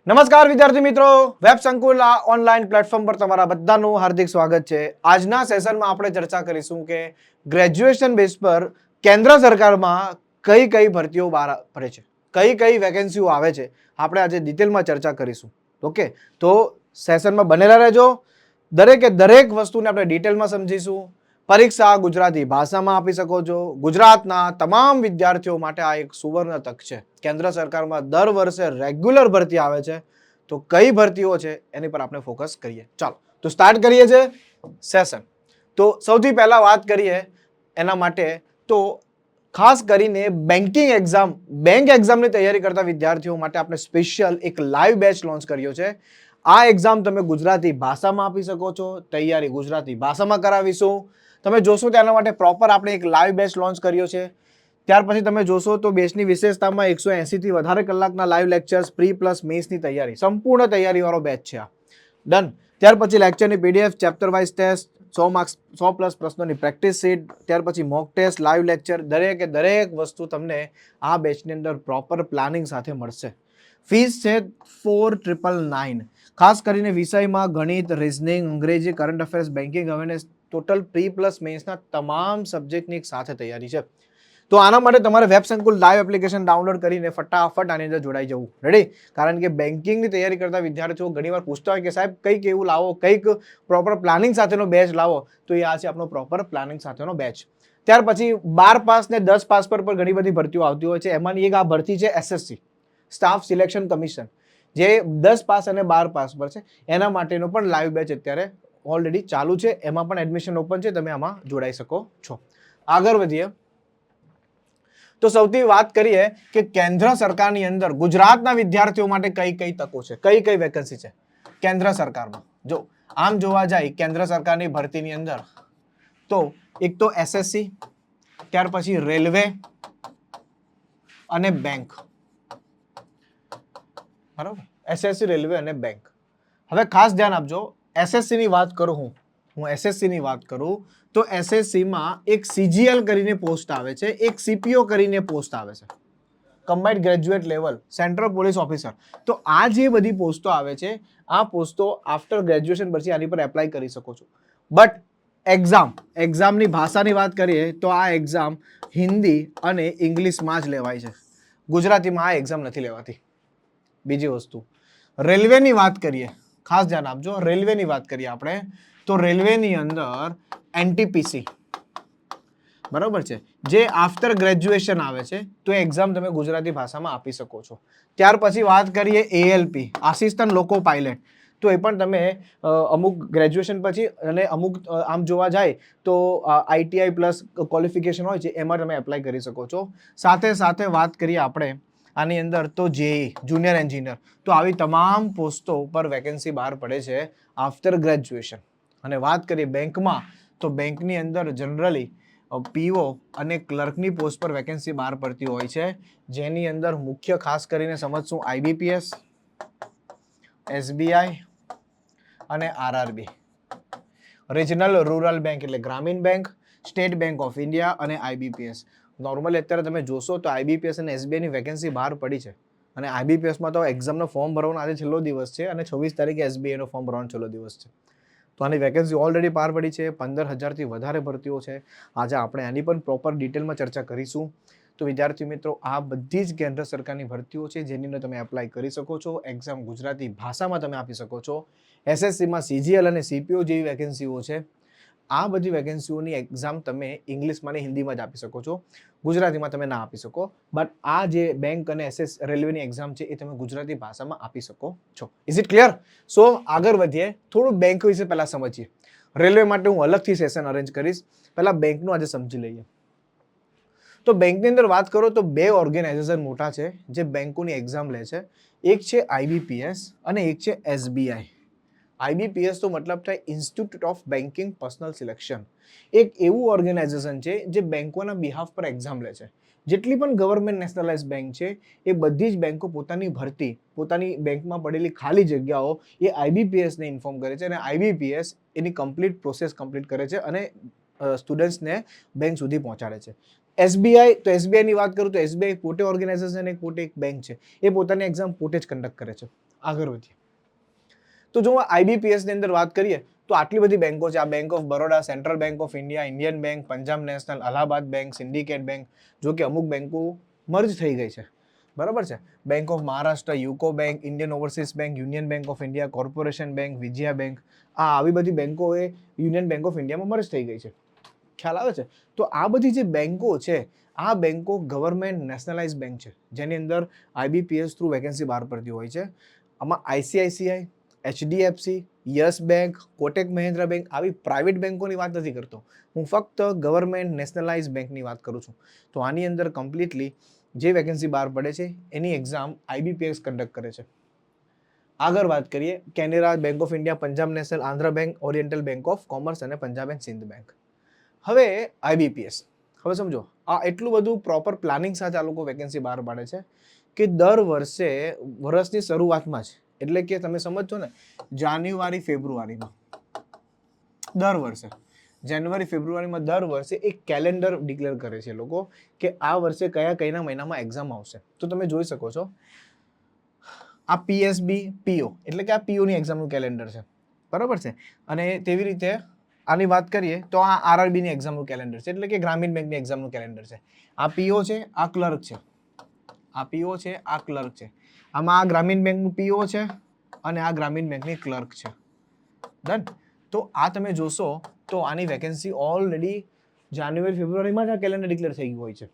નમસ્કાર વિદ્યાર્થી મિત્રો, વેબ સંકુલ આ ઓનલાઈન પ્લેટફોર્મ પર તમારા બધાનું હાર્દિક સ્વાગત છે. આજના સેશનમાં આપણે ચર્ચા કરીશું કે ગ્રેજ્યુએશન બેઝ પર કેન્દ્ર સરકારમાં કઈ કઈ ભરતીઓ બહાર પડે છે, કઈ કઈ વેકેન્સીઓ આવે છે, આપણે આજે ડિટેલમાં ચર્ચા કરીશું. ઓકે, તો સેશનમાં બનેલા રહેજો. દરેકે દરેક વસ્તુને આપણે ડિટેલમાં સમજીશું. પરીક્ષા ગુજરાતી ભાષામાં આપી શકો છો. ગુજરાતના તમામ વિદ્યાર્થીઓ માટે આ એક સુવર્ણ તક છે. કેન્દ્ર સરકારમાં દર વર્ષે રેગ્યુલર ભરતી આવે છે, તો કઈ ભરતીઓ છે એની પર આપણે ફોકસ કરીએ. ચાલો તો સ્ટાર્ટ કરીએ છે સેશન. તો સૌથી પહેલા વાત કરીએ એના માટે તો ખાસ કરીને બેન્કિંગ એક્ઝામ, બેંક એક્ઝામની તૈયારી કરતા વિદ્યાર્થીઓ માટે આપણે સ્પેશિયલ એક લાઈવ બેચ લોન્ચ કર્યો છે. આ એક્ઝામ તમે ગુજરાતી ભાષામાં આપી શકો છો. તૈયારી ગુજરાતી ભાષામાં કરાવીશું. તમે જોશો તેના માટે પ્રોપર આપણે એક લાઈવ બેચ લોન્ચ કર્યો છે. ત્યાર પછી તમે જોશો તો બેચની વિશેષતામાં 180 થી વધારે કલાકના લાઈવ લેક્ચર્સ, પ્રી પ્લસ મેન્સની તૈયારી, સંપૂર્ણ તૈયારીવાળો બેચ છે આ. ડન. ત્યાર પછી લેક્ચરની PDF, chapter wise test, 100 marks 100 plus પ્રશ્નોની પ્રેક્ટિસ શીટ, ત્યાર પછી મોક ટેસ્ટ, લાઈવ લેક્ચર, દરેકે દરેક વસ્તુ તમને આ બેચની અંદર પ્રોપર પ્લાનિંગ સાથે મળશે. ફીસ છે 4999. ખાસ કરીને વિષયમાં ગણિત, રીઝનિંગ, અંગ્રેજી, current affairs, banking awareness, total pre plus મેન્સના તમામ સબ્જેક્ટની એક સાથે તૈયારી છે. તો આના માટે તમારે વેબ સંકુલ લાઈવ એપ્લિકેશન ડાઉનલોડ કરીને ફટાફટ આની અંદર જોડાઈ જવું. રેડી? કારણ કે બેન્કિંગની તૈયારી કરતા વિદ્યાર્થીઓ ઘણીવાર પૂછતા હોય કે સાહેબ કંઈક એવું લાવો, કંઈક પ્રોપર પ્લાનિંગ સાથેનો બેચ લાવો, તો એ આ છે આપણો પ્રોપર પ્લાનિંગ સાથેનો બેચ. ત્યાર પછી 12 પાસ ને 10 પાસ પર ઘણી બધી ભરતીઓ આવતી હોય છે. એમાંની એક આ ભરતી છે SSC, સ્ટાફ સિલેક્શન કમિશન, જે 10 પાસ અને 12 પાસ પર છે. એના માટેનો પણ લાઈવ બેચ અત્યારે ઓલરેડી ચાલુ છે. એમાં પણ એડમિશન ઓપન છે, તમે આમાં જોડાઈ શકો છો. આગળ વધીએ તો સૌથી વાત કરીએ કે કેન્દ્ર સરકારની અંદર ગુજરાતના વિદ્યાર્થીઓ માટે કઈ કઈ તકો છે, કઈ કઈ વેકેન્સી છે કેન્દ્ર સરકારમાં. જો આમ જોવા જાય કેન્દ્ર સરકારની ભરતીની અંદર તો એક તો SSC, ત્યાર પછી રેલવે અને બેંક. બરાબર, SSC, રેલવે અને બેંક. હવે ખાસ ધ્યાન આપજો, SSC ની વાત કરું હું SSC ની વાત કરું તો SSC માં એક CGL કરીને પોસ્ટ આવે છે, એક CPO કરીને પોસ્ટ આવે છે, combined graduate level central police officer. તો આ જે બધી પોસ્ટો આવે છે, આ પોસ્ટો આફ્ટર ગ્રેજ્યુએશન પછી આની પર એપ્લાય કરી શકો છો. બટ એક્ઝામની ભાષાની વાત કરીએ તો આ એક્ઝામ હિન્દી અને ઇંગ્લિશમાં જ લેવાય છે. ગુજરાતીમાં આ એક્ઝામ નથી લેવાતી. બીજી વસ્તુ, રેલવેની વાત કરીએ, ખાસ ધ્યાન આપજો, રેલવેની વાત કરીએ આપણે તો રેલવેની અંદર NTPC, બરોબર છે, જે આફ્ટર ગ્રેજ્યુએશન આવે છે, તો એક્ઝામ તમે ગુજરાતી ભાષામાં આપી શકો છો. ત્યાર પછી વાત કરીએ ALP, આસિસ્ટન્ટ લોકો પાયલટ, તો એ પણ તમે અમુક ગ્રેજ્યુએશન પછી અને અમુક આમ જોવા જાય તો ITI પ્લસ ક્વોલિફિકેશન હોય છે, એમાં તમે એપ્લાય કરી શકો છો. સાથે સાથે વાત કરીએ આપણે આની અંદર તો JE, જુનિયર એન્જિનિયર, તો આવી તમામ પોસ્ટો પર વેકેન્સી બહાર પડે છે આફ્ટર ગ્રેજ્યુએશન. અને વાત કરીએ બેંકમાં તો બેંકની અંદર જનરલી PO અને ક્લર્કની પોસ્ટ પર વેકેન્સી બહાર પડતી હોય છે, જેની અંદર મુખ્ય ખાસ કરીને સમજશું IBPS, SBI અને RRB, રિજનલ રૂરલ બેંક એટલે ગ્રામીણ bank, state bank of India અને IBPS. નોર્મલી અત્યારે તમે જોશો તો IBPS અને SBI ની વેકેન્સી બહાર પડી છે, અને IBPSમાં તો એક્ઝામનો ફોર્મ ભરવાનો આજે છેલ્લો દિવસ છે અને 26 તારીખે SBI નો ફોર્મ ભરવાનો છેલ્લો દિવસ છે. તો આની વેકેન્સી ઓલરેડી બહાર પડી છે. 15,000થી વધારે ભરતીઓ છે. આજે આપણે આની પણ પ્રોપર ડિટેલમાં ચર્ચા કરીશું. તો વિદ્યાર્થી મિત્રો, આ બધી જ કેન્દ્ર સરકારની ભરતીઓ છે જેની અંદર તમે એપ્લાય કરી શકો છો. એક્ઝામ ગુજરાતી ભાષામાં તમે આપી શકો છો. SSCમાં CGL અને CPO જેવી વેકેન્સીઓ છે. આ બધી વેકેન્સીઓની એક્ઝામ તમે ઇંગ્લિશમાં અને હિન્દીમાં જ આપી શકો છો, ગુજરાતીમાં તમે ના આપી શકો. બટ આ જે બેંક અને રેલવેની એક્ઝામ છે એ તમે ગુજરાતી ભાષામાં આપી શકો છો. Is it clear? સો આગળ વધીએ, થોડું બેંક વિશે પહેલા સમજીએ. રેલવે માટે હું અલગથી સેશન અરેન્જ કરીશ, પહેલા બેંકનું આજે સમજી લઈએ. તો બેંકની અંદર વાત કરો તો બે ઓર્ગેનાઇઝેશન મોટા છે જે બેંકોની એક્ઝામ લે છે. એક છે IBPS અને એક છે SBI. IBPS તો મતલબ થાય institute of banking personal selection. એક એવું ઓર્ગેનાઇઝેશન છે જે બેંકોના બિહાફ પર એક્ઝામ લે છે. જેટલી પણ ગવર્મેન્ટ નેશનલાઇઝ બેંક છે એ બધી જ બેંકો પોતાની ભરતી, પોતાની બેંકમાં પડેલી ખાલી જગ્યાઓ એ IBPSને ઇન્ફોર્મ કરે છે, અને IBPS એની કમ્પ્લીટ પ્રોસેસ કમ્પ્લીટ કરે છે અને સ્ટુડન્ટ્સને બેંક સુધી પહોંચાડે છે. SBI તો SBI ની વાત કરું તો SBI પોતે ઓર્ગેનાઇઝેશન, એક પોતે એક બેંક છે, એ પોતાની એક્ઝામ પોતે જ કન્ડક્ટ કરે છે. આગળ વધીએ તો જો IBPS ની અંદર વાત કરીએ તો આટલી બધી બેંકો છે. આ bank of Baroda, central bank of India, Indian bank, Punjab national, Allahabad bank, syndicate bank, જો કે અમુક બેંકો મર્જ થઈ ગઈ છે, બરાબર છે. Bank of Maharashtra, UCO bank, Indian overseas bank, union bank of India, corporation bank, Vijaya bank, આ આવી બધી બેંકો એ યુનિયન બેંક ઓફ ઇન્ડિયામાં મર્જ થઈ ગઈ છે. ખ્યાલ આવે છે? તો આ બધી જે બેંકો છે, આ બેંકો ગવર્મેન્ટ નેશનલાઇઝ બેંક છે, જેની અંદર IBPS થ્રુ વેકેન્સી બહાર પડતી હોય છે. આમાં ICICI, HDFC, yes bank, Kotak Mahindra bank આવી પ્રાઇવેટ બેંકોની વાત નથી કરતો. હું ફક્ત ગવર્મેન્ટ નેશનલાઇઝ બેંકની વાત કરું છું. તો આની અંદર કમ્પ્લીટલી જે વેકેન્સી બહાર પડે છે એની એક્ઝામ IBPS કન્ડક્ટ કરે છે. આગળ વાત કરીએ Canara bank of India, Punjab national, Andhra bank, oriental bank of commerce અને પંજાબ એન્ડ સિંધ બેંક. હવે IBPS, હવે સમજો આ એટલું બધું પ્રોપર પ્લાનિંગ સાથે આ લોકો વેકેન્સી બહાર પાડે છે કે દર વર્ષે વર્ષની શરૂઆતમાં જ, એટલે કે તમે સમજો ને જાન્યુઆરી ફેબ્રુઆરીમાં દર વર્ષે જાન્યુઆરી ફેબ્રુઆરીમાં દર વર્ષે એક કેલેન્ડર ડિક્લેર કરે છે લોકો કે આ વર્ષે કયા મહિનામાં એક્ઝામ આવશે. તો તમે જોઈ શકો છો આ PSB PO એટલે કે આ PO ની એક્ઝામનું કેલેન્ડર છે, બરાબર છે. અને તેવી રીતે આની વાત કરીએ તો આ RRB ની એક્ઝામનું કેલેન્ડર છે, એટલે કે ગ્રામીણ બેંકની એક્ઝામનું કેલેન્ડર છે. આ PO છે, આ ક્લર્ક છે, આ PO છે, આ ક્લર્ક છે. આમાં આ ગ્રામીણ બેંકનું PO છે અને આ ગ્રામીણ બેંકની ક્લર્ક છે. ડન. તો આ તમે જોશો તો આની વેકેન્સી ઓલરેડી જાન્યુઆરી ફેબ્રુઆરીમાં જ આ કેલેન્ડર ડિક્લેર થઈ ગયું હોય છે,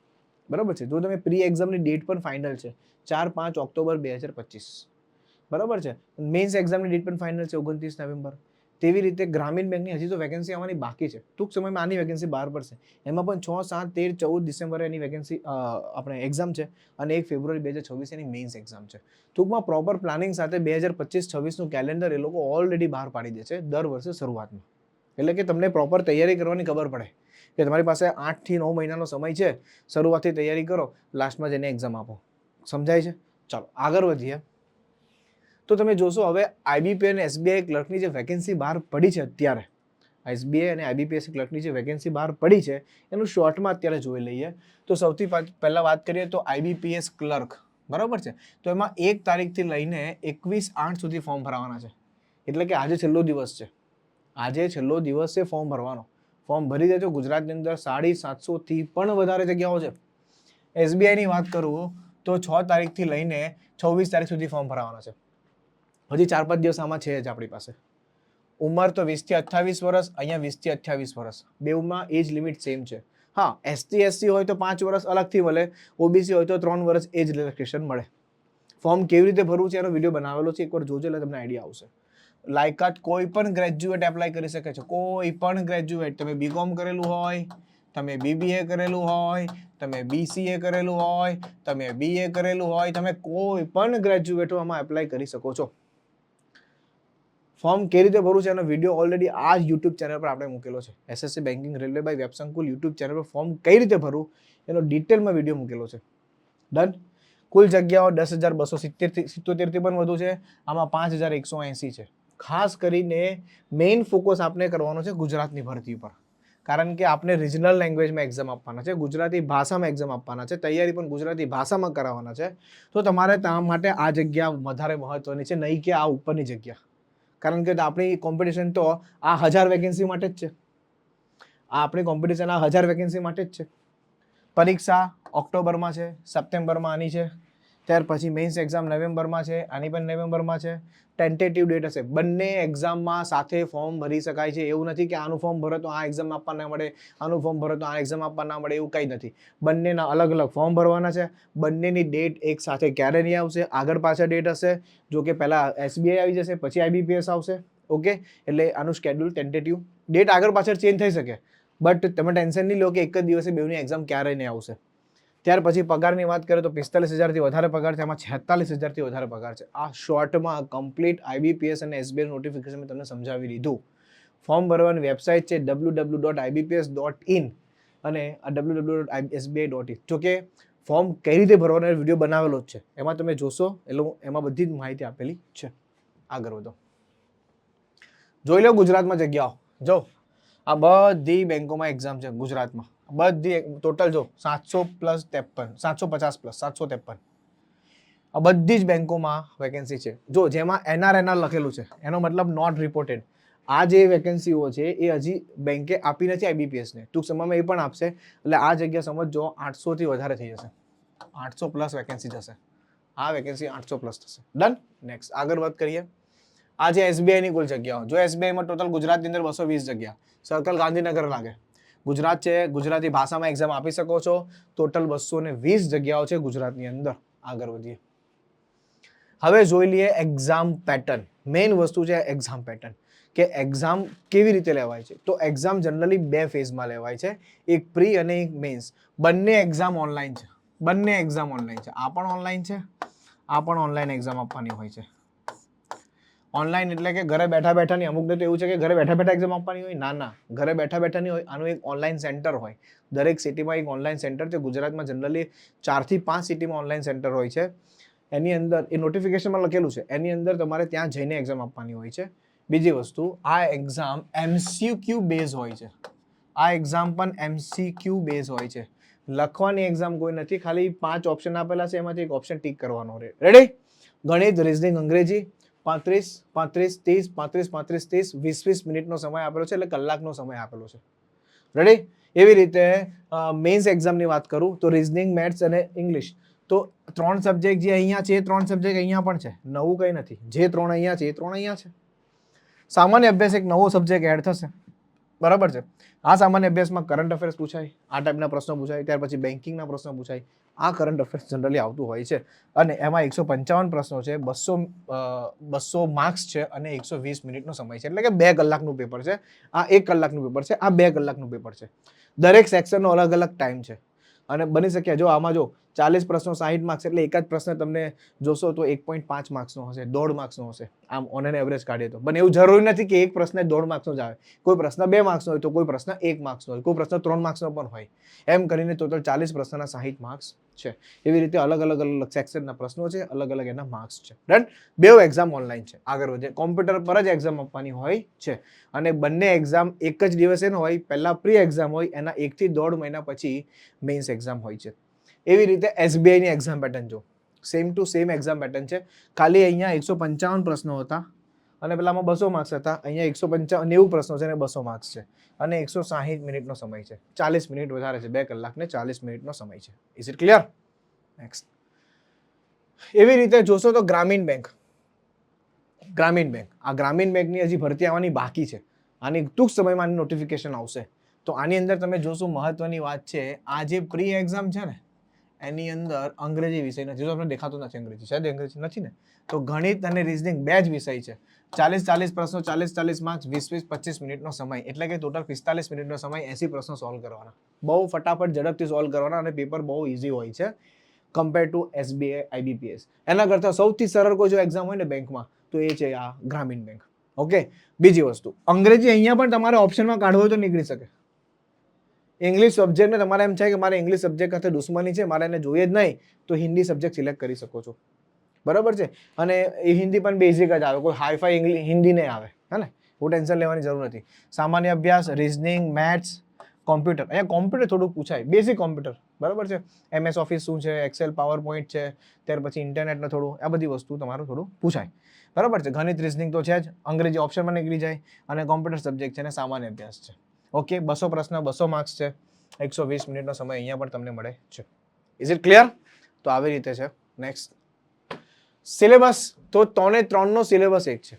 બરાબર છે. જો તમે પ્રી એક્ઝામની ડેટ પણ ફાઇનલ છે 4-5 ઓક્ટોબર 2025, બરાબર છે. મેન્સ એક્ઝામની ડેટ પણ ફાઇનલ છે 29 નવેમ્બર. તેવી રીતે ગ્રામીણ બેંકની હજી તો વેકેન્સી આવવાની બાકી છે. ટૂંક સમયમાં આની વેકેન્સી બહાર પડશે. એમાં પણ 6, 7, 13, 14 ડિસેમ્બરે એની વેકેન્સી આપણે એક્ઝામ છે અને 1 ફેબ્રુઆરી 2026 એની મેઇન્સ એક્ઝામ છે. ટૂંકમાં પ્રોપર પ્લાનિંગ સાથે 2025-26નું કેલેન્ડર એ લોકો ઓલરેડી બહાર પાડી દે છે દર વર્ષે શરૂઆતમાં. એટલે કે તમને પ્રોપર તૈયારી કરવાની ખબર પડે કે તમારી પાસે 8 થી 9 મહિનાનો સમય છે, શરૂઆતથી તૈયારી કરો, લાસ્ટમાં જઈને એક્ઝામ આપો. સમજાય છે? ચાલો આગળ વધીએ. તો તમે જોશો હવે IBPS અને SBI ક્લર્કની જે વેકેન્સી બહાર પડી છે અત્યારે, SBI અને IBPS ક્લર્કની જે વેકેન્સી બહાર પડી છે એનું શોર્ટમાં અત્યારે જોઈ લઈએ. તો સૌથી પહેલા વાત કરીએ તો IBPS ક્લર્ક, બરાબર છે. તો એમાં 1 તારીખથી લઈને 21/8 સુધી ફોર્મ ભરાવાના છે. એટલે કે આજે છેલ્લો દિવસ છે, આજે છેલ્લો દિવસ છે ફોર્મ ભરવાનો. ફોર્મ ભરી દેજો. ગુજરાતની અંદર 750 થી પણ વધારે જગ્યાઓ છે. SBI ની વાત કરું તો 6 તારીખથી લઈને 26 તારીખ સુધી ફોર્મ ભરાવાના છે. હજી 4-5 દિવસ આમાં છે જ આપણી પાસે. ઉંમર તો 20 થી 28 વર્ષ, અહીંયા 20 થી 28 વર્ષ, બેઉમાં એજ લિમિટ સેમ છે. હા, ST SC હોય તો 5 વર્ષ અલગથી મળે, OBC હોય તો 3 વર્ષ એજ રિલેક્સેશન મળે. ફોર્મ કેવી રીતે ભરવું છે એનો વિડીયો બનાવેલો છે, એકવાર જોજો એટલે તમને આઈડિયા આવશે. લાયકાત કોઈ પણ ગ્રેજ્યુએટ એપ્લાય કરી શકે છે, કોઈ પણ ગ્રેજ્યુએટ. તમે BCom કરેલું હોય, તમે BBA કરેલું હોય, તમે BCA કરેલું હોય, તમે BA કરેલું હોય, તમે કોઈ પણ ગ્રેજ્યુએટો આમાં એપ્લાય કરી શકો છો. ફોર્મ કેવી રીતે ભરવું છે એનો વિડીયો ઓલરેડી આ જ યુટ્યુબ ચેનલ પર આપણે મૂકેલો છે. SSC banking railway by Websankul YouTube channel પર ફોર્મ કઈ રીતે ભરવું એનો ડિટેલમાં વિડીયો મૂકેલો છે. ડન. કુલ જગ્યાઓ 10,277 થી પણ વધુ છે. આમાં 5,180 છે. ખાસ કરીને મેઇન ફોકસ આપણે કરવાનો છે ગુજરાતની ભરતી પર, કારણ કે આપણે રિજનલ લેંગ્વેજમાં એક્ઝામ આપવાના છે, ગુજરાતી ભાષામાં એક્ઝામ આપવાના છે, તૈયારી પણ ગુજરાતી ભાષામાં કરાવવાના છે. તો તમારે ત્યાં માટે આ જગ્યા વધારે મહત્વની છે, નહીં કે આ ઉપરની જગ્યા. કારણ કે આપણી કોમ્પિટિશન તો આ 1000 વેકેન્સી માટે જ છે. આ આપણી કોમ્પિટિશન આ 1000 વેકેન્સી માટે જ છે. પરીક્ષા ઓક્ટોબરમાં છે, સપ્ટેમ્બરમાં આની છે, ત્યાર પછી મેઇન્સ એક્ઝામ નવેમ્બરમાં છે, આની પણ નવેમ્બરમાં છે. ટેન્ટેટિવ ડેટ હશે. બંને એક્ઝામમાં સાથે ફોર્મ ભરી શકાય છે. એવું નથી કે આનું ફોર્મ ભરો તો આ એક્ઝામ આપવા ના મળે, આનું ફોર્મ ભરો તો આ એક્ઝામ આપવા ના મળે, એવું કંઈ નથી. બંનેના અલગ અલગ ફોર્મ ભરવાના છે. બંનેની ડેટ એક સાથે ક્યારે નહીં આવશે, આગળ પાછળ ડેટ હશે. જો કે પહેલા SBI આવી જશે, પછી IBPS આવશે. ઓકે, એટલે આનું શેડ્યુલ ટેન્ટેટિવ, ડેટ આગળ પાછળ ચેન્જ થઈ શકે, બટ તમે ટેન્શન નહીં લો કે એક જ દિવસે બેઉની એક્ઝામ ક્યારે નહીં આવશે. ત્યાર પછી પગારની વાત કરીએ તો 45,000થી વધારે પગાર છે, એમાં 46,000થી વધારે પગાર છે. આ શોર્ટમાં કમ્પ્લીટ IBPS અને SBI નોટિફિકેશન મેં તમને સમજાવી દીધું. ફોર્મ ભરવાની વેબસાઇટ છે www.ibps.in અને www.sbi.in. જો કે ફોર્મ કઈ રીતે ભરવાનો વિડીયો બનાવેલો જ છે, એમાં તમે જોશો એટલે એમાં બધી જ માહિતી આપેલી છે. આગળ વધો, જોઈ લો ગુજરાતમાં જગ્યાઓ. જો આ બધી બેંકોમાં એક્ઝામ છે ગુજરાતમાં, બધી ટોટલ જો 750+, 753. આ બધી જ બેંકોમાં વેકેન્સી છે. જો જેમાં NR લખેલું છે એનો મતલબ નોટ રિપોર્ટેડ. આ જે વેકેન્સીઓ છે એ હજી બેંકે આપી નથી IBPS ને, ટૂંક સમયમાં એ પણ આપશે. એટલે આ જગ્યા સમજો 800 થી વધારે થઈ જશે, 800 પ્લસ વેકેન્સી જશે. આ વેકેન્સી 800 પ્લસ થશે. ડન. નેક્સ્ટ આગળ વાત કરીએ. આ જે SBI ની કુલ જગ્યાઓ, જો SBI માં ટોટલ ગુજરાતની અંદર 220 જગ્યા, સર્કલ ગાંધીનગર લાગે. ગુજરાત છે, ગુજરાતી ભાષામાં એક્ઝામ આપી શકો છો. ટોટલ 220 જગ્યાઓ છે ગુજરાતની અંદર. આગળ વધીએ. હવે જોઈ લઈએ એક્ઝામ પેટર્ન. મેઇન વસ્તુ છે એક્ઝામ પેટર્ન, કે એક્ઝામ કેવી રીતે લેવાય છે. તો એક્ઝામ જનરલી 2 ફેઝમાં લેવાય છે, એક પ્રી અને એક મેન્સ. બંને એક્ઝામ ઓનલાઈન છે, બંને એક્ઝામ ઓનલાઈન છે. આ પણ ઓનલાઈન છે, આ પણ ઓનલાઈન એક્ઝામ આપવાની હોય છે. ઓનલાઈન એટલે કે ઘરે બેઠા બેઠા નહીં. અમુકને તો એવું છે કે ઘરે બેઠા બેઠા એક્ઝામ આપવાની હોય. ના ના, ઘરે બેઠા બેઠા નહીં હોય. આનું એક ઓનલાઈન સેન્ટર હોય. દરેક સિટીમાં એક ઓનલાઈન સેન્ટર છે. ગુજરાતમાં જનરલી 4 થી 5 સિટીમાં ઓનલાઈન સેન્ટર હોય છે. એની અંદર એ નોટિફિકેશનમાં લખેલું છે, એની અંદર તમારે ત્યાં જઈને એક્ઝામ આપવાની હોય છે. બીજી વસ્તુ, આ એક્ઝામ MCQ બેઝ હોય છે. આ એક્ઝામ પણ MCQ બેઝ હોય છે. લખવાની એક્ઝામ કોઈ નથી, ખાલી 5 ઓપ્શન આપેલા છે, એમાંથી એક ઓપ્શન ટીક કરવાનો રહે. રેડી? ગણિત, રીઝનિંગ, અંગ્રેજી 35, 35, 30, 35, 35, 30, 20 મિનિટનો સમય આપેલો છે, એટલે કલાકનો સમય આપેલો છે. રેડી? એવી રીતે મેઇન્સ એક્ઝામની વાત કરું તો રીઝનિંગ, મેથ્સ અને ઇંગ્લિશ. તો 3 સબ્જેક્ટ જે અહીંયા છે એ 3 સબ્જેક્ટ અહીંયા પણ છે. નવું કંઈ નથી. જે 3 અહીંયા છે એ 3 અહીંયા છે. સામાન્ય અભ્યાસ એક નવો સબ્જેક્ટ એડ થશે. બરાબર છે. આ સામાન્ય અભ્યાસમાં કરંટ અફેર્સ પૂછાય, આ ટાઈપના પ્રશ્નો પૂછાય, ત્યાર પછી બેન્કિંગના પ્રશ્નો પૂછાય. આ કરંટ અફેર્સ જનરલી આવતું હોય છે. અને એમાં 155 પ્રશ્નો છે, 200 માર્ક્સ છે અને 120 મિનિટનો સમય છે. એટલે કે 2 કલાકનું પેપર છે. આ 1 કલાકનું પેપર છે, આ 2 કલાકનું પેપર છે. દરેક સેક્શનનો અલગ અલગ ટાઈમ છે. અને બની શકે જો આમાં જો 40 પ્રશ્નો 60 માર્ક્સ, એટલે એક જ પ્રશ્ન તમને જોશો તો 1.5 માર્ક્સનો હશે, 1.5 માર્ક્સનો હશે. આમ ઓન એન એવરેજ કાઢીએ તો. પણ એવું જરૂરી નથી કે એક પ્રશ્ન 1.5 માર્ક્સનો જ આવે. કોઈ પ્રશ્ન 2 માર્ક્સનો હોય, તો કોઈ પ્રશ્ન 1 માર્ક્સનો હોય, કોઈ પ્રશ્ન 3 માર્ક્સનો પણ હોય. એમ કરીને ટોટલ 40 પ્રશ્નના 60 માર્ક્સ છે. એવી રીતે અલગ અલગ સેક્શનના પ્રશ્નો છે, અલગ અલગ એના માર્ક્સ છે. ડન. બે એક્ઝામ ઓનલાઈન છે. આગળ વધીએ. કોમ્પ્યુટર પર જ એક્ઝામ આપવાની હોય છે. અને બંને એક્ઝામ એક જ દિવસે ન હોય. પહેલા પ્રી એક્ઝામ હોય, એના 1 થી 1.5 મહિના પછી મેઇન્સ એક્ઝામ હોય છે. એવી રીતે SBI ની એક્ઝામ પેટર્ન જો same to same exam pattern છે. ખાલી અહીંયા 155 પ્રશ્નો હતા અને પેલામાં 200 માર્ક્સ હતા. અહીંયા 190 પ્રશ્નો છે અને 200 માર્ક્સ છે. અને 160 મિનિટનો સમય છે. 40 મિનિટ વધારે છે. 2 કલાક ને 40 મિનિટનો સમય છે. Is it clear? નેક્સ્ટ. એવી રીતે જોશો તો ગ્રામીણ બેંક. ગ્રામીણ બેંક, આ ગ્રામીણ બેંકની હજી ભરતી આવવાની બાકી છે. આની ટૂંક સમયમાં આની નોટિફિકેશન આવશે. તો આની અંદર તમે જોશો, મહત્વની વાત છે, આ જે પ્રી એક્ઝામ છે ને એની અંદર અંગ્રેજી વિષય નથી. જો તમને દેખાતો નથી અંગ્રેજી, શાયદ અંગ્રેજી નથી ને, તો ગણિત અને રીઝનિંગ 2 જ વિષય છે. 40 પ્રશ્નો, 40 માર્ક્સ, 20 25 મિનિટનો સમય, એટલે કે ટોટલ 45 મિનિટનો સમય, 80 પ્રશ્નો સોલ્વ કરવાના. બહુ ફટાફટ ઝડપથી સોલ્વ કરવાના અને પેપર બહુ ઈઝી હોય છે કમ્પેર ટુ SBI IBPS. એના કરતાં સૌથી સરળ કોઈ જો એક્ઝામ હોય ને બેંકમાં તો એ છે આ ગ્રામીણ બેંક. ઓકે. બીજી વસ્તુ, અંગ્રેજી અહીંયા પણ તમારે ઓપ્શનમાં કાઢવો હોય તો નીકળી શકે. ઇંગ્લિશ સબ્જેક્ટને તમારે એમ છે કે મારે ઇંગ્લિશ સબ્જેક્ટ સાથે દુશ્મની છે, મારે એને જોઈએ જ નહીં, તો હિન્દી સબ્જેક્ટ સિલેક્ટ કરી શકો છો. બરાબર છે. અને એ હિન્દી પણ બેઝિક જ આવે, કોઈ હાઈફાઈ હિન્દી નહીં આવે. હે ને? હું ટેન્શન લેવાની જરૂર નથી. સામાન્ય અભ્યાસ, રીઝનિંગ, મેથ્સ, કોમ્પ્યુટર. અહીંયા કોમ્પ્યુટર થોડુંક પૂછાય, બેઝિક કોમ્પ્યુટર. બરાબર છે. MS ઓફિસ શું છે, એક્સેલ, પાવર પોઈન્ટ છે, ત્યાર પછી ઇન્ટરનેટને થોડું, આ બધી વસ્તુ તમારું થોડું પૂછાય. બરાબર છે. ગણિત, રીઝનિંગ તો છે જ, અંગ્રેજી ઓપ્શનમાં નીકળી જાય, અને કોમ્પ્યુટર સબ્જેક્ટ છે અને સામાન્ય અભ્યાસ છે. ઓકે. 200 પ્રશ્ન, 200 માર્ક્સ છે, 120 મિનિટનો સમય અહીંયા પણ તમને મળે છે. Is it clear? તો આવી રીતે છે. નેક્સ્ટ. સિલેબસ તો 3 નો સિલેબસ એક છે.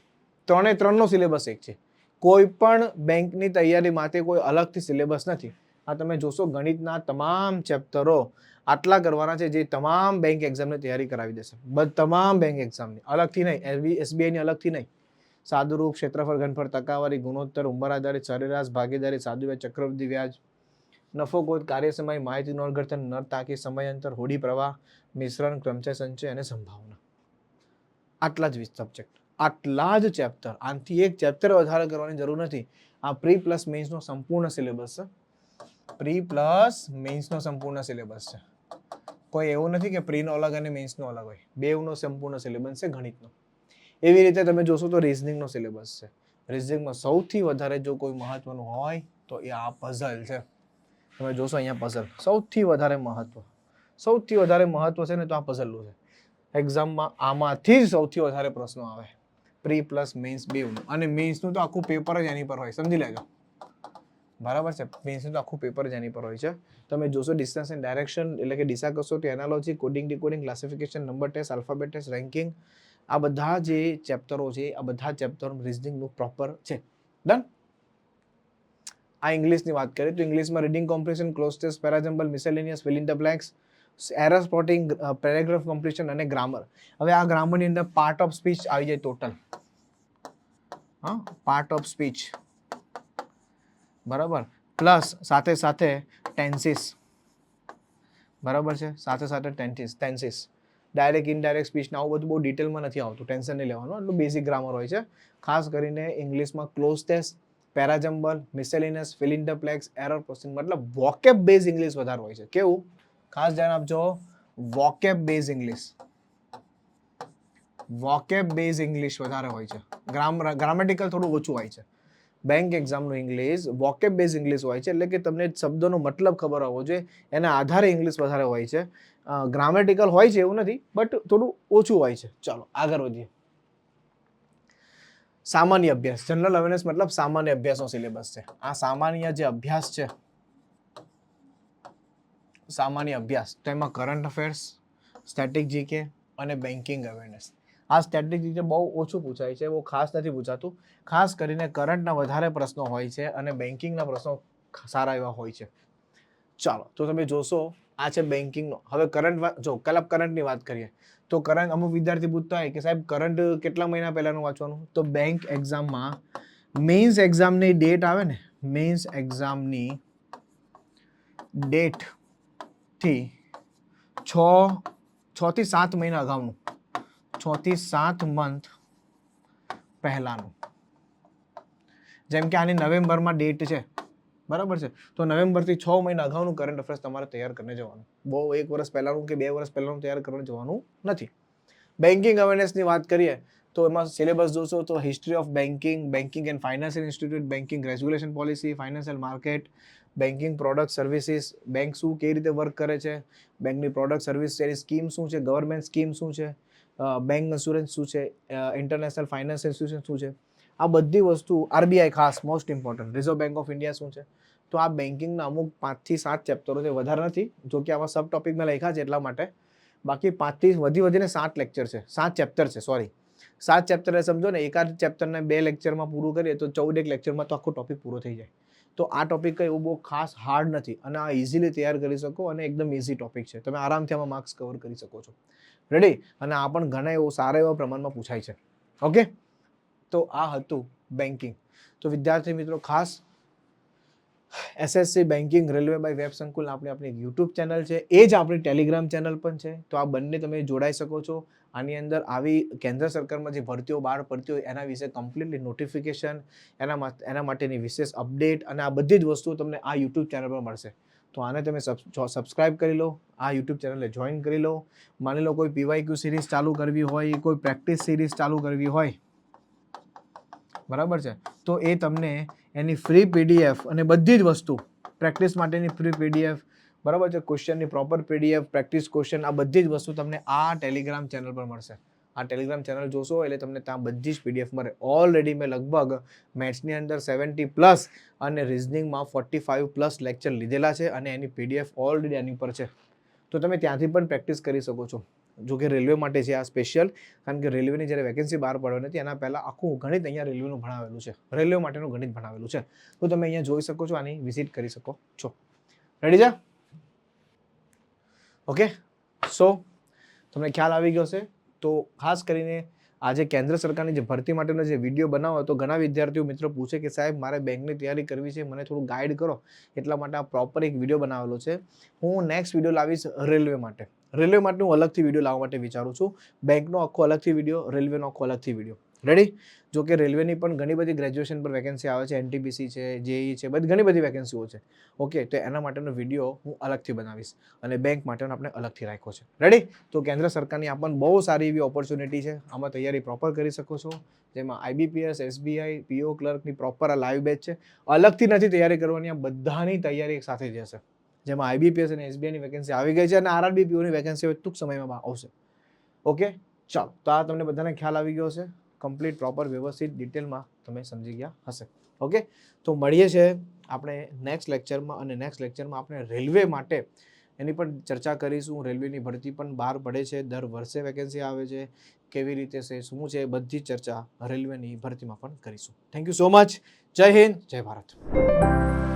3 નો સિલેબસ એક છે. કોઈ પણ બેંકની તૈયારી માટે કોઈ અલગથી સિલેબસ નથી. આ તમે જોશો, ગણિતના તમામ ચેપ્ટરો આટલા કરવાના છે જે તમામ બેંક એક્ઝામની તૈયારી કરાવી દેશે. તમામ બેંક એક્ઝામની અલગથી નહીં, SBI ની અલગથી નહીં. સાદુરૂપ, ક્ષેત્રફળ, ઘનફળ, ટકાવારી, ગુણોત્તર, ઉંમર આધારિત, સરેરાશ, ભાગીદારી, સાદુ વ્યાજ, ચક્રવૃદ્ધિ વ્યાજ, નફો કોત, કાર્ય સમય, માહિતી નોંધગર્તન, નર તાકી, સમયાંતર, હોડી પ્રવાહ, મિશ્રણ, ક્રમચય સંચય અને સંભાવના. આટલા જ સબ્જેક્ટ, આટલા જ ચેપ્ટર. આનાથી એક ચેપ્ટર વધારે કરવાની જરૂર નથી. આ પ્રી પ્લસ મેઇન્સનો સંપૂર્ણ સિલેબસ છે. પ્રી પ્લસ મેઇન્સનો સંપૂર્ણ સિલેબસ છે. કોઈ એવું નથી કે પ્રીનો અલગ અને મેઇન્સનો અલગ હોય. બેવનો સંપૂર્ણ સિલેબસ છે ગણિતનો. એવી રીતે તમે જોશો તો રીઝનિંગનો સિલેબસ છે. રીઝનિંગમાં સૌથી વધારે જો કોઈ મહત્વનું હોય તો એ આ પઝલ છે. તમે જોશો અહીંયા પઝલ સૌથી વધારે મહત્વ છે ને, તો આ પઝલનું છે. એક્ઝામમાં આમાંથી જ સૌથી વધારે પ્રશ્નો આવે, પ્રી પ્લસ મેન્સ બેવનું. અને મેન્સનું તો આખું પેપર જ એની પર હોય, સમજી લેજો. બરાબર છે, મેન્સનું તો આખું પેપર જ એની પર હોય છે. તમે જોશો ડિસ્ટન્સ એન્ડ ડાયરેક્શન એટલે કે ડિસા કસોટી, analogy, coding decoding, classification, number test, alphabet test, ranking, આ બધા જે ચેપ્ટરો છે આ બધા ચેપ્ટર રિઝનિંગનું પ્રોપર છે. ડન. આ ઇંગ્લિશની વાત કરીએ તો ઇંગ્લિશમાં reading comprehension, cloze test, parajumble, miscellaneous, fill in the blanks, error spotting, paragraph completion અને ગ્રામર. હવે આ ગ્રામરની અંદર પાર્ટ ઓફ સ્પીચ આવી જાય ટોટલ. હા, પાર્ટ ઓફ સ્પીચ, બરાબર, પ્લસ સાથે સાથે ટેન્સીસ, બરાબર છે, સાથે સાથે ટેન્સીસ, ડાયરેક્ટ ઇનડાયરેક્ટ સ્પીચને આવું બધું બહુ ડિટેલમાં નથી આવતું, ટેન્શન નહીં લેવાનું, એટલું બેઝિક ગ્રામર હોય છે. ખાસ કરીને ઇંગ્લિશમાં cloze test, parajumble, miscellaneous, fill in the blanks, error posting, મતલબ વોકેબ બેઝ ઇંગ્લિશ વધારે હોય છે. કેવું? ખાસ ધ્યાન આપજો, vocab base English, vocab base English વધારે હોય છે. ગ્રામેટિકલ થોડું ઓછું હોય છે. બેંક એક્ઝામનું ઇંગ્લિશ વોકેબ બેઝ ઇંગ્લિશ હોય છે, એટલે કે તમને શબ્દોનો મતલબ ખબર હોવો જોઈએ, એના આધારે ઇંગ્લિશ વધારે હોય છે. ગ્રામેટિકલ હોય છે એવું નથી, બટ થોડું ઓછું હોય છે. ચાલો આગળ વધીએ. સામાન્ય અભ્યાસ, જનરલ અવેરનેસ મતલબ સામાન્ય અભ્યાસનો સિલેબસ છે. આ સામાન્ય જે અભ્યાસ છે, સામાન્ય અભ્યાસ, તો એમાં કરંટ અફેર્સ, સ્ટેટિક જીકે અને બેન્કિંગ અવેરનેસ. આ સ્ટેટિક જીકે બહુ ઓછું પૂછાય છે, બહુ ખાસ નથી પૂછાતું. ખાસ કરીને કરંટના વધારે પ્રશ્નો હોય છે અને બેન્કિંગના પ્રશ્નો સારા એવા હોય છે. ચાલો, તો તમે જોશો આ છે બેન્કિંગનો. હવે કરંટ, જો કરંટની વાત કરીએ તો કરંટ અમુક વિદ્યાર્થી પૂછતા હોય કે સાહેબ કરંટ કેટલા મહિના પહેલાનું વાંચવાનું? તો બેંક એક્ઝામમાં મેઇન્સ એક્ઝામની ડેટ આવે ને, મેઇન્સ એક્ઝામની ડેટ થી 6 થી 7 મહિના અગાઉનું, 6 થી 7 મંથ પહેલાનું. જેમ કે આની નવેમ્બરમાં ડેટ છે, બરાબર છે, તો નવેમ્બરથી 6 મહિના અગાઉનું કરંટ અફેર્સ તમારે તૈયાર કરીને જવાનું. બહુ 1 વર્ષ પહેલાનું કે 2 વર્ષ પહેલાનું તૈયાર કરીને જવાનું નથી. બેન્કિંગ અવેરનેસની વાત કરીએ તો એમાં સિલેબસ જોશો તો history of banking, banking and financial institute, banking regulation policy, financial market, banking product services, bank શું કેવી રીતે વર્ક કરે છે, બેંકની પ્રોડક્ટ સર્વિસ છે, સ્કીમ શું છે, ગવર્મેન્ટ સ્કીમ શું છે, બેંક ઇન્સ્યોરન્સ શું છે, ઇન્ટરનેશનલ ફાઇનાન્સ ઇન્સ્ટિટ્યુશન શું છે, આ બધી વસ્તુ, આરબીઆઈ ખાસ most important, reserve bank of India શું છે. તો આ બેન્કિંગના અમુક 5 થી 7 ચેપ્ટરો છે, વધારે નથી, જો કે આમાં સબ ટોપિકમાં લખ્યા છે એટલા માટે. બાકી 5 થી વધીને 7 લેક્ચર છે, 7 ચેપ્ટર છે, સોરી 7 ચેપ્ટર સમજો ને, એકાદ ચેપ્ટરને 2 લેક્ચરમાં પૂરું કરીએ તો 14 લેક્ચરમાં તો આખો ટોપિક પૂરો થઈ જાય. તો આ ટોપિક કઈ એવું બહુ ખાસ હાર્ડ નથી અને આ ઇઝીલી તૈયાર કરી શકો અને એકદમ ઇઝી ટોપિક છે. તમે આરામથી આમાં માર્ક્સ કવર કરી શકો છો. રેડી? અને આ પણ ઘણા એવો સારા એવા પ્રમાણમાં પૂછાય છે. ઓકે, તો આ હતું બેન્કિંગ. તો વિદ્યાર્થી મિત્રો ખાસ SSC banking railway by web Sankul આપણી યુટ્યુબ ચેનલ છે, એ જ આપણી ટેલિગ્રામ ચેનલ પણ છે. તો આ બંને તમે જોડાઈ શકો છો. આની અંદર આવી કેન્દ્ર સરકારમાં જે ભરતીઓ બહાર પડતી હોય એના વિશે કમ્પ્લીટલી નોટિફિકેશન, એના માટેની વિશેષ અપડેટ અને આ બધી જ વસ્તુઓ તમને આ યુટ્યુબ ચેનલ પર મળશે. તો આને તમે સબસ્ક્રાઇબ કરી લો, આ યુટ્યુબ ચેનલને જોઈન કરી લો. માની લો કોઈ પીવાયક્યુ સિરીઝ ચાલુ કરવી હોય, કોઈ પ્રેક્ટિસ સિરીઝ ચાલુ કરવી હોય, બરાબર છે, તો એ તમને એની ફ્રી પીડીએફ અને બધી જ વસ્તુ, પ્રેક્ટિસ માટેની ફ્રી પીડીએફ, બરાબર છે, ક્વેશ્ચનની પ્રોપર પીડીએફ, પ્રેક્ટિસ ક્વેશ્ચન, આ બધી જ વસ્તુ તમને આ ટેલિગ્રામ ચેનલ પર મળશે. આ ટેલિગ્રામ ચેનલ જોશો એટલે તમને ત્યાં બધી જ પીડીએફ મળે. ઓલરેડી મેં લગભગ મેથ્સની અંદર 70+ અને રિઝનિંગમાં 45+ લેક્ચર લીધેલા છે અને એની પીડીએફ ઓલરેડી એની પર છે. તો તમે ત્યાંથી પણ પ્રેક્ટિસ કરી શકો છો. જો કે રેલવે માટે છે આ સ્પેશિયલ, કારણ કે રેલવેની જ્યારે વેકેન્સી બહાર પડવાની હતી એના પહેલાં આખું ગણિત અહીંયા રેલવેનું ભણાવેલું છે, રેલવે માટેનું ગણિત ભણાવેલું છે. તો તમે અહીંયા જોઈ શકો છો, આની વિઝિટ કરી શકો છો. રેડી છે? ઓકે, સો તમને ખ્યાલ આવી ગયો છે. તો ખાસ કરીને આજે કેન્દ્ર સરકારની જે ભરતી માટેનો જે વિડીયો બનાવો તો ઘણા વિદ્યાર્થીઓ મિત્રો પૂછે કે સાહેબ મારે બેંકની તૈયારી કરવી છે, મને થોડું ગાઈડ કરો. એટલા માટે આ પ્રોપર એક વિડીયો બનાવેલો છે. હું નેક્સ્ટ વિડીયો લાવીશ રેલવે માટે. રેલવે માટે હું અલગથી વિડીયો લાવવા માટે વિચારું છું. બેંકનો આખો અલગથી વિડીયો, રેલવેનો આખો અલગથી વિડીયો. રેડી? જો કે રેલવેની પણ ઘણી બધી ગ્રેજ્યુએશન પર વેકેન્સી આવે છે, એનટીપીસી છે, જેઈ છે, ઘણી બધી વેકેન્સીઓ છે. ઓકે, તો એના માટેનો વિડીયો હું અલગથી બનાવીશ અને બેંક માટેનો આપણે અલગથી રાખ્યો છે. રેડી? તો કેન્દ્ર સરકારની આ પણ બહુ સારી એવી ઓપોર્ચ્યુનિટી છે. આમાં તૈયારી પ્રોપર કરી શકો છો. જેમાં આઈબીપીએસ, એસબીઆઈ, પીઓ ક્લર્કની પ્રોપર આ લાઈવ બેચ છે. અલગથી નથી તૈયારી કરવાની, આ બધાની તૈયારી એક સાથે જ હશે. જેમાં આઈબીપીએસ અને એસબીઆઈની વેકેન્સી આવી ગઈ છે અને આરઆરબી પીઓની વેકેન્સી ટૂંક સમયમાં આવશે. ઓકે, ચાલો, તો આ તમને બધાને ખ્યાલ આવી ગયો હશે, કમ્પ્લીટ પ્રોપર વ્યવસ્થિત ડિટેલમાં તમે સમજી ગયા હશે. ઓકે, તો મળીએ છે આપણે નેક્સ્ટ લેક્ચરમાં, અને નેક્સ્ટ લેક્ચરમાં આપણે રેલવે માટે એની પણ ચર્ચા કરીશું. રેલવેની ભરતી પણ બહાર પડે છે, દર વર્ષે વેકેન્સી આવે છે, કેવી રીતે છે, શું છે, બધી ચર્ચા રેલવેની ભરતીમાં પણ કરીશું. Thank you so much. જય હિન્દ, જય ભારત.